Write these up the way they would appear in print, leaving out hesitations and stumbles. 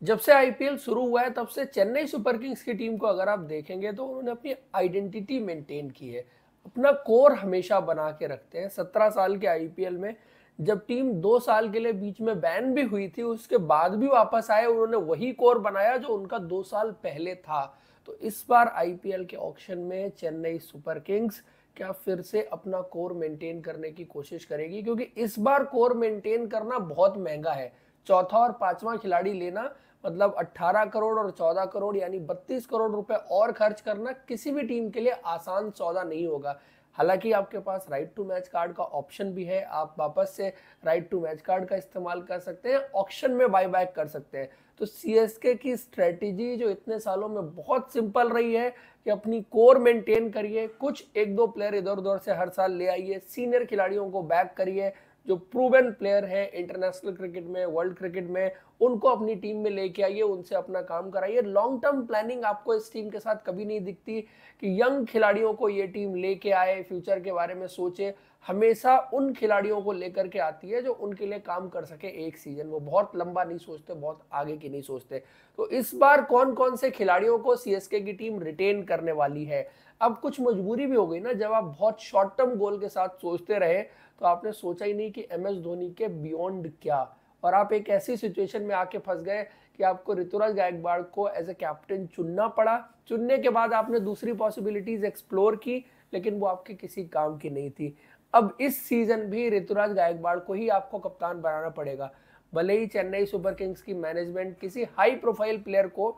जब से आईपीएल शुरू हुआ है तब से चेन्नई सुपर किंग्स की टीम को अगर आप देखेंगे तो उन्होंने अपनी आइडेंटिटी मेंटेन की है। अपना कोर हमेशा बना के रखते हैं। 17 साल के आईपीएल में जब टीम 2 साल के लिए बीच में बैन भी हुई थी, उसके बाद भी वापस आए, उन्होंने वही कोर बनाया जो उनका 2 साल पहले था। तो इस बार आईपीएल के ऑक्शन में चेन्नई सुपर किंग्स क्या फिर से अपना कोर मेंटेन करने की कोशिश करेगी, क्योंकि इस बार कोर मेंटेन करना बहुत महंगा है। चौथा और पांचवा खिलाड़ी लेना मतलब 18 करोड़ और 14 करोड़ यानी 32 करोड़ रुपए और खर्च करना किसी भी टीम के लिए आसान सौदा नहीं होगा। हालांकि आपके पास राइट टू मैच कार्ड का ऑप्शन भी है, आप वापस से राइट टू मैच कार्ड का इस्तेमाल कर सकते हैं, ऑक्शन में बाय बैक कर सकते हैं। तो सीएसके की स्ट्रेटेजी जो इतने सालों में बहुत सिंपल रही है कि अपनी कोर मेंटेन करिए, कुछ एक दो प्लेयर इधर उधर से हर साल ले आइए, सीनियर खिलाड़ियों को बैक करिए, जो प्रूवन प्लेयर है इंटरनेशनल क्रिकेट में, वर्ल्ड क्रिकेट में, उनको अपनी टीम में लेके आइए, उनसे अपना काम कराइए। लॉन्ग टर्म प्लानिंग आपको इस टीम के साथ कभी नहीं दिखती कि यंग खिलाड़ियों को ये टीम लेके आए, फ्यूचर के बारे में सोचे। हमेशा उन खिलाड़ियों को लेकर के आती है जो उनके लिए काम कर सके एक सीजन। वो बहुत लंबा नहीं सोचते, बहुत आगे की नहीं सोचते। तो इस बार कौन कौन से खिलाड़ियों को सीएसके की टीम रिटेन करने वाली है? अब कुछ मजबूरी भी हो गई ना, जब आप बहुत शॉर्ट टर्म गोल के साथ सोचते रहे तो आपने सोचा ही नहीं कि एमएस धोनी के बियॉन्ड क्या, और आप एक ऐसी सिचुएशन में आके फंस गए कि आपको ऋतुराज गायकवाड़ को एज ए कैप्टन चुनना पड़ा। चुनने के बाद आपने दूसरी पॉसिबिलिटीज एक्सप्लोर की, लेकिन वो आपके किसी काम की नहीं थी। अब इस सीजन भी ऋतुराज गायकवाड़ को ही आपको कप्तान बनाना पड़ेगा। भले ही चेन्नई सुपर किंग्स की मैनेजमेंट किसी हाई प्रोफाइल प्लेयर को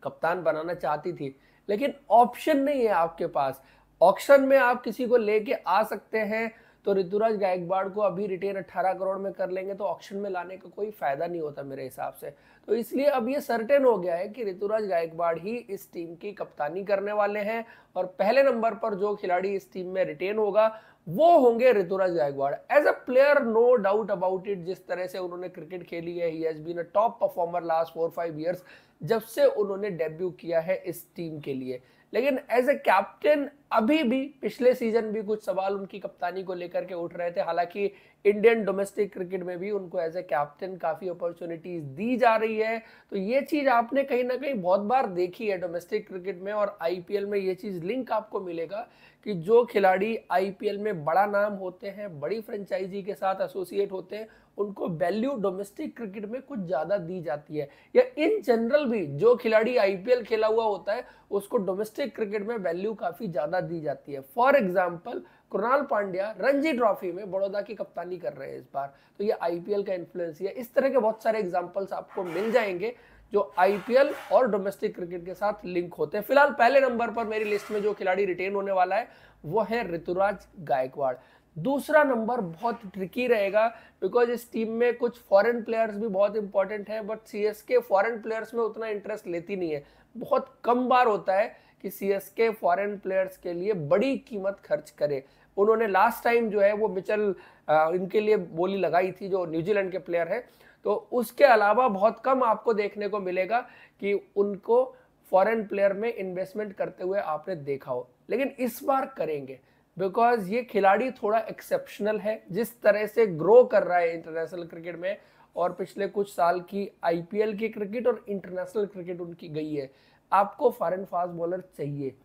कप्तान बनाना चाहती थी, लेकिन ऑप्शन नहीं है आपके पास। ऑक्शन में आप किसी को लेके आ सकते हैं, तो ऋतुराज गायकवाड़ को अभी रिटेन 18 करोड़ में कर लेंगे तो ऑक्शन में लाने का कोई फायदा नहीं होता मेरे हिसाब से। तो इसलिए अब ये सर्टेन हो गया है कि ऋतुराज गायकवाड़ ही इस टीम की कप्तानी करने वाले हैं, और पहले नंबर पर जो खिलाड़ी इस टीम में रिटेन होगा वो होंगे Ruturaj Gaikwad. As a player no doubt about it, जिस तरह से उन्होंने क्रिकेट खेली है, he has been a top performer last 4-5 years जब से उन्होंने डेब्यू किया है इस टीम के लिए। लेकिन एज ए कैप्टन अभी भी, पिछले सीजन भी कुछ सवाल उनकी कप्तानी को लेकर के उठ रहे थे। हालांकि इंडियन डोमेस्टिक क्रिकेट में भी उनको एज ए कैप्टन काफी अपॉर्चुनिटीज दी जा रही है। तो ये चीज आपने कहीं ना कहीं बहुत बार देखी है डोमेस्टिक क्रिकेट में, और आईपीएल में ये चीज लिंक आपको मिलेगा कि जो खिलाड़ी आईपीएल में बड़ा नाम होते हैं, बड़ी फ्रेंचाइजी के साथ एसोसिएट होते हैं, उनको वैल्यू डोमेस्टिक क्रिकेट में कुछ ज्यादा दी जाती है। या इन जनरल भी जो खिलाड़ी आईपीएल खेला हुआ होता है उसको डोमेस्टिक क्रिकेट में वैल्यू काफी ज्यादा दी जाती है। For example Krunal Pandya Ranji trophy में बड़ौदा की कप्तानी कर रहे हैं इस बार, तो ये आईपीएल का इन्फ्लुएंस है। इस तरह के बहुत सारे एग्जाम्पल्स आपको मिल जाएंगे जो आईपीएल और डोमेस्टिक क्रिकेट के साथ लिंक होते हैं। फिलहाल पहले नंबर पर मेरी लिस्ट में जो खिलाड़ी रिटेन होने वाला है वो है ऋतुराज गायकवाड़। दूसरा नंबर बहुत ट्रिकी रहेगा, बिकॉज इस टीम में कुछ फॉरेन प्लेयर्स भी बहुत इंपॉर्टेंट है, बट सीएसके फॉरेन प्लेयर्स में उतना इंटरेस्ट लेती नहीं है। बहुत कम बार होता है कि सीएसके फॉरेन प्लेयर्स के लिए बड़ी कीमत खर्च करे। उन्होंने लास्ट टाइम जो है वो मिचेल इनके लिए बोली लगाई थी, जो न्यूजीलैंड के प्लेयर है। तो उसके अलावा बहुत कम आपको देखने को मिलेगा कि उनको फॉरेन प्लेयर में इन्वेस्टमेंट करते हुए आपने देखा हो, लेकिन इस बार करेंगे, बिकॉज ये खिलाड़ी थोड़ा एक्सेप्शनल है। जिस तरह से ग्रो कर रहा है इंटरनेशनल क्रिकेट में, और पिछले कुछ साल की आईपीएल की क्रिकेट और इंटरनेशनल क्रिकेट उनकी गई है। आपको फॉरेन फास्ट बॉलर चाहिए,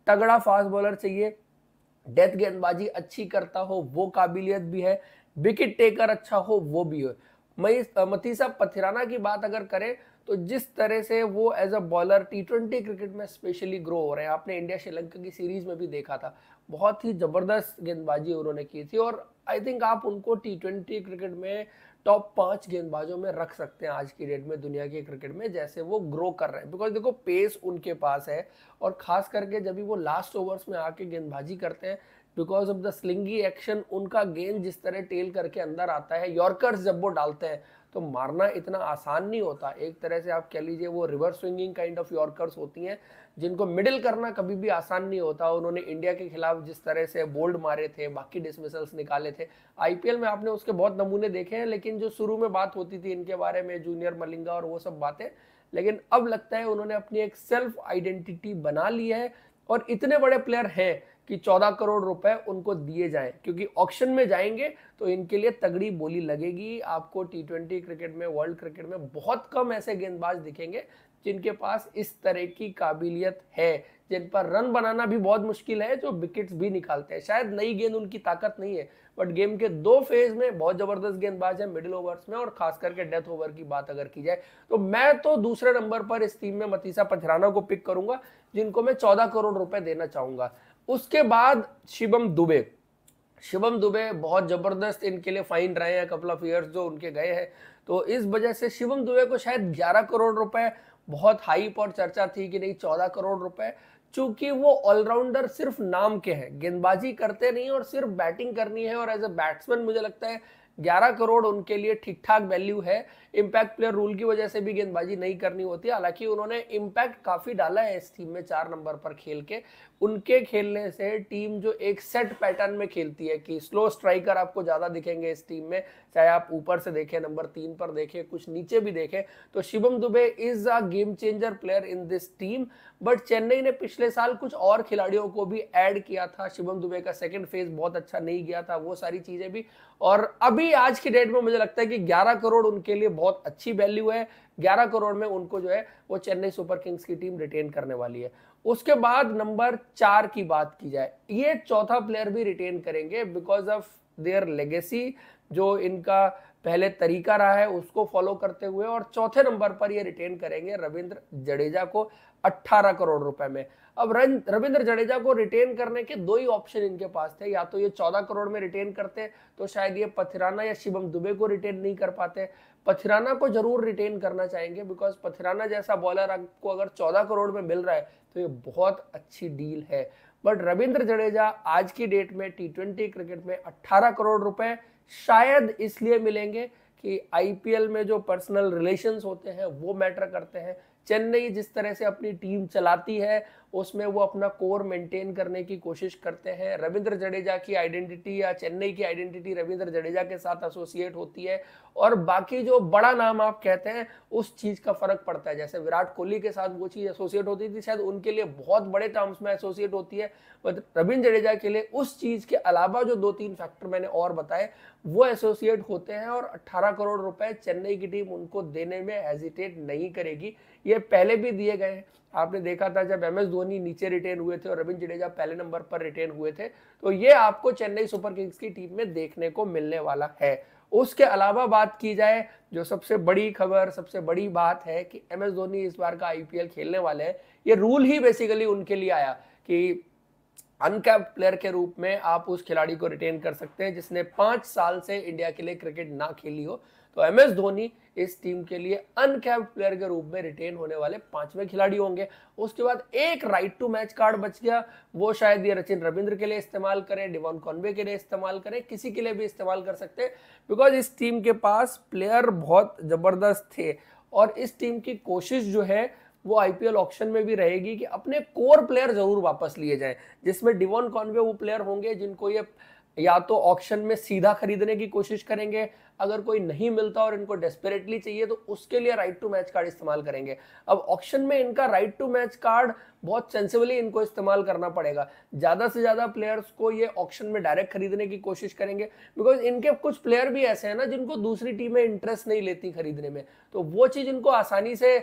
तगड़ा फास्ट बॉलर चाहिए, डेथ गेंदबाजी अच्छी करता हो वो काबिलियत भी है, विकेट टेकर अच्छा हो वो भी हो। मतीसा पथिराना की बात अगर करें तो जिस तरह से वो एज अ बॉलर टी20 क्रिकेट में स्पेशली ग्रो हो रहे हैं, आपने इंडिया श्रीलंका की सीरीज में भी देखा था, बहुत ही जबरदस्त गेंदबाजी उन्होंने की थी। और आई थिंक आप उनको टी20 क्रिकेट में टॉप 5 गेंदबाजों में रख सकते हैं आज की डेट में दुनिया के क्रिकेट में, जैसे वो ग्रो कर रहे हैं। बिकॉज देखो पेस उनके पास है, और खास करके जब भी वो लास्ट ओवर्स में आके गेंदबाजी करते हैं, बिकॉज ऑफ द स्लिंगी एक्शन, उनका गेंद जिस तरह टेल करके अंदर आता है, यॉर्कर्स जब वो डालते हैं तो मारना इतना आसान नहीं होता। एक तरह से आप कह लीजिए वो reverse swinging kind of yorkers होती हैं, जिनको मिडिल करना कभी भी आसान नहीं होता। उन्होंने इंडिया के खिलाफ जिस तरह से बोल्ड मारे थे, बाकी डिसमिसल्स निकाले थे, आईपीएल में आपने उसके बहुत नमूने देखे हैं। लेकिन जो शुरू में बात होती थी इनके बारे में, जूनियर मलिंगा और वो सब बातें, लेकिन अब लगता है उन्होंने अपनी एक सेल्फ आइडेंटिटी बना ली है। और इतने बड़े प्लेयर हैं कि 14 करोड़ रुपए उनको दिए जाएं, क्योंकि ऑक्शन में जाएंगे तो इनके लिए तगड़ी बोली लगेगी। आपको टी20 क्रिकेट में, वर्ल्ड क्रिकेट में बहुत कम ऐसे गेंदबाज दिखेंगे जिनके पास इस तरह की काबिलियत है, जिन पर रन बनाना भी बहुत मुश्किल है, जो विकेट्स भी निकालते हैं। शायद नई गेंद उनकी ताकत नहीं है, बट गेम के 2 फेज में बहुत जबरदस्त गेंदबाज है, मिडिल ओवर्स में और खास करके डेथ ओवर की बात अगर की जाए तो मैं तो दूसरे नंबर पर इस टीम में मतीसा पथिराना को पिक करूंगा, जिनको मैं 14 करोड़ रुपए देना चाहूंगा। उसके बाद शिवम दुबे। शिवम दुबे बहुत जबरदस्त इनके लिए फाइन रहे हैं, कपल ऑफ ईयर्स जो उनके गए हैं, तो इस वजह से शिवम दुबे को शायद 11 करोड़ रुपए, बहुत हाइप और चर्चा थी कि नहीं 14 करोड़ रुपए, चूंकि वो ऑलराउंडर सिर्फ नाम के हैं, गेंदबाजी करते नहीं और सिर्फ बैटिंग करनी है, और एज अ बैट्समैन मुझे लगता है 11 करोड़ उनके लिए ठीक ठाक वैल्यू है। इंपैक्ट प्लेयर रूल की वजह से भी गेंदबाजी नहीं करनी होती, हालांकि उन्होंने इंपैक्ट काफी डाला है इस टीम में 4 नंबर पर खेल के। उनके खेलने से टीम जो एक सेट पैटर्न में खेलती है कि स्लो स्ट्राइकर आपको ज्यादा दिखेंगे इस टीम में, चाहे आप ऊपर से देखें, नंबर 3 पर देखें, कुछ नीचे भी देखें, तो Shivam Dubey is a game changer player in this team. But Chennai ने पिछले साल कुछ और खिलाड़ियों को भी ऐड किया था, शिवम दुबे का सेकंड फेज बहुत अच्छा नहीं गया था, वो सारी चीजें भी, और अभी आज की डेट में मुझे लगता है कि 11 करोड़ उनके लिए बहुत अच्छी वैल्यू है। 11 करोड़ में उनको जो है वो चेन्नई सुपर किंग्स की टीम रिटेन करने वाली है। उसके बाद नंबर 4 की बात की जाए, ये चौथा प्लेयर भी रिटेन करेंगे बिकॉज ऑफ देयर लेगेसी, जो इनका पहले तरीका रहा है उसको फॉलो करते हुए, और चौथे नंबर पर ये रिटेन करेंगे रविंद्र जडेजा को 18 करोड़ रुपए में। अब रविंद्र जडेजा को रिटेन करने के 2 ही ऑप्शन इनके पास थे, या तो ये 14 करोड़ में रिटेन करते तो शायद ये पथिराना या शिवम दुबे को रिटेन नहीं कर पाते। पथिराना को जरूर रिटेन करना चाहेंगे बिकॉज पथिराना जैसा बॉलर आपको अगर 14 करोड़ में मिल रहा है तो ये बहुत अच्छी डील है। बट रविंद्र जडेजा आज की डेट में टी20 क्रिकेट में 18 करोड़ रुपए शायद इसलिए मिलेंगे कि आईपीएल में जो पर्सनल रिलेशंस होते हैं वो मैटर करते हैं। चेन्नई जिस तरह से अपनी टीम चलाती है उसमें वो अपना कोर मेंटेन करने की कोशिश करते हैं। रविंद्र जडेजा की आइडेंटिटी या चेन्नई की आइडेंटिटी रविंद्र जडेजा के साथ एसोसिएट होती है, और बाकी जो बड़ा नाम आप कहते हैं उस चीज का फर्क पड़ता है। जैसे विराट कोहली के साथ वो चीज एसोसिएट होती थी, शायद उनके लिए बहुत बड़े टर्म्स में एसोसिएट होती है, बट रविंद्र जडेजा के लिए उस चीज के अलावा जो 2-3 फैक्टर मैंने और बताए वो एसोसिएट होते हैं, और 18 करोड़ रुपए चेन्नई की टीम उनको देने में हेजिटेट नहीं करेगी। ये पहले भी दिए गए हैं, आपने देखा था जब एम एस धोनी नीचे रिटेन हुए थे और रविंद्र जडेजा पहले नंबर पर रिटेन हुए थे, तो ये आपको चेन्नई सुपर किंग्स की टीम में देखने को मिलने वाला है। उसके अलावा बात की जाए, जो सबसे बड़ी खबर, सबसे बड़ी बात है कि एम एस धोनी इस बार का आईपीएल खेलने वाले हैं। ये रूल ही बेसिकली उनके लिए आया कि अनकैप्ड प्लेयर के रूप में आप उस खिलाड़ी को रिटेन कर सकते हैं जिसने 5 साल से इंडिया के लिए क्रिकेट ना खेली हो। तो एम एस धोनी इस टीम के लिए अनकैप्ड प्लेयर के रूप में रिटेन होने वाले 5वें खिलाड़ी होंगे। उसके बाद एक राइट टू मैच कार्ड बच गया, वो शायद ये सचिन रविंद्र के लिए इस्तेमाल करें, डिवॉन कॉनवे के लिए इस्तेमाल करें, किसी के लिए भी इस्तेमाल कर सकते हैं, बिकॉज इस टीम के पास प्लेयर बहुत जबरदस्त थे। और इस टीम की कोशिश जो है वो आईपीएल ऑक्शन में भी रहेगी कि अपने कोर प्लेयर जरूर वापस लिए जाएं, जिसमें डिवॉन कॉनवे वो प्लेयर होंगे जिनको ये या तो ऑक्शन में सीधा खरीदने की कोशिश करेंगे, अगर कोई नहीं मिलता और इनको डेस्परेटली चाहिए तो उसके लिए राइट टू मैच कार्ड इस्तेमाल करेंगे। अब ऑक्शन में इनका राइट टू मैच कार्ड बहुत सेंसिबली इनको इस्तेमाल करना पड़ेगा, ज्यादा से ज्यादा प्लेयर्स को ये ऑक्शन में डायरेक्ट खरीदने की कोशिश करेंगे, बिकॉज इनके कुछ प्लेयर भी ऐसे हैं ना जिनको दूसरी टीमें इंटरेस्ट नहीं लेती खरीदने में, तो वो चीज इनको आसानी से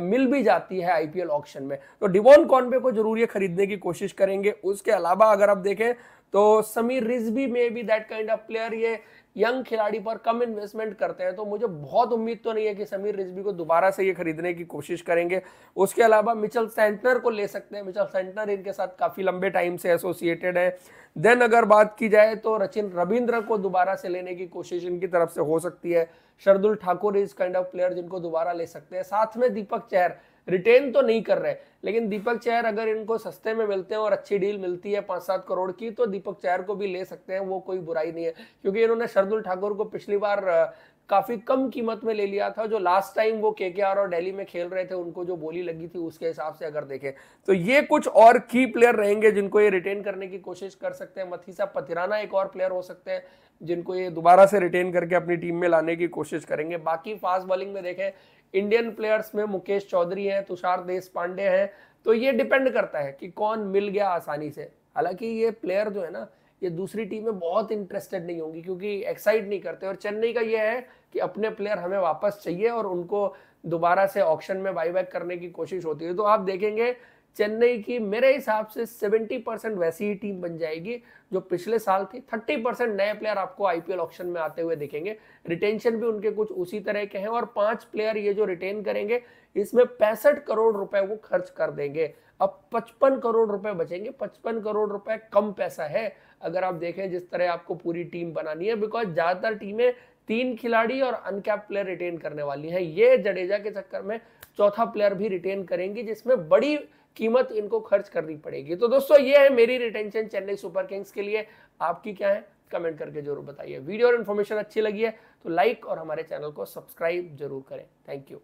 मिल भी जाती है आईपीएल ऑक्शन में। तो डिवॉन कॉनवे को जरूर ये खरीदने की कोशिश करेंगे। उसके अलावा अगर आप देखें तो समीर रिजवी में भी दैट काइंड ऑफ प्लेयर, ये यंग खिलाड़ी पर कम इन्वेस्टमेंट करते हैं, तो मुझे बहुत उम्मीद तो नहीं है कि समीर रिजवी को दोबारा से ये खरीदने की कोशिश करेंगे। उसके अलावा मिचेल सेंटनर को ले सकते हैं, मिचेल सेंटनर इनके साथ काफी लंबे टाइम से एसोसिएटेड है। देन अगर बात की जाए तो सचिन रविंद्र को दोबारा से लेने की कोशिश इनकी तरफ से हो सकती है। शार्दुल ठाकुर इस काइंड ऑफ प्लेयर जिनको दोबारा ले सकते हैं। साथ में दीपक चहर रिटेन तो नहीं कर रहे, लेकिन दीपक चहर अगर इनको सस्ते में मिलते हैं और अच्छी डील मिलती है 5-7 करोड़ की, तो दीपक चहर को भी ले सकते हैं, वो कोई बुराई नहीं है, क्योंकि इन्होंने शार्दुल ठाकुर को पिछली बार काफी कम कीमत में ले लिया था। जो लास्ट टाइम वो केकेआर और दिल्ली में खेल रहे थे उनको जो बोली लगी थी उसके हिसाब से अगर देखें तो ये कुछ और की प्लेयर रहेंगे जिनको ये रिटेन करने की कोशिश कर सकते हैं। मथीसा पथिराना एक और प्लेयर हो सकते हैं जिनको ये दोबारा से रिटेन करके अपनी टीम में लाने की कोशिश करेंगे। बाकी फास्ट बॉलिंग में देखें, इंडियन प्लेयर्स में मुकेश चौधरी हैं, तुषार देशपांडे हैं, तो ये डिपेंड करता है कि कौन मिल गया आसानी से। हालांकि ये प्लेयर जो है ना, ये दूसरी टीम में बहुत इंटरेस्टेड नहीं होंगी क्योंकि एक्साइट नहीं करते, और चेन्नई का ये है कि अपने प्लेयर हमें वापस चाहिए और उनको दोबारा से ऑक्शन में बाईबैक करने की कोशिश होती है। तो आप देखेंगे चेन्नई की मेरे हिसाब से 70% वैसी ही टीम बन जाएगी जो पिछले साल थी। 30% नए प्लेयर आपको आईपीएल ऑक्शन में आते हुए दिखेंगे। रिटेंशन भी उनके कुछ उसी तरह के हैं, और 5 प्लेयर ये जो रिटेन करेंगे इसमें 65 करोड़ रुपए वो खर्च कर देंगे। अब 55 करोड़ रुपए बचेंगे। 55 करोड़ रुपए कम पैसा है अगर आप देखें जिस तरह आपको पूरी टीम बनानी है, बिकॉज ज्यादातर टीमें 3 खिलाड़ी और अनकैप प्लेयर रिटेन करने वाली हैं। ये जडेजा के चक्कर में चौथा प्लेयर भी रिटेन करेंगी जिसमें बड़ी कीमत इनको खर्च करनी पड़ेगी। तो दोस्तों ये है मेरी रिटेंशन चेन्नई सुपर किंग्स के लिए। आपकी क्या है कमेंट करके जरूर बताइए। वीडियो और इन्फॉर्मेशन अच्छी लगी है तो लाइक और हमारे चैनल को सब्सक्राइब जरूर करें। Thank you.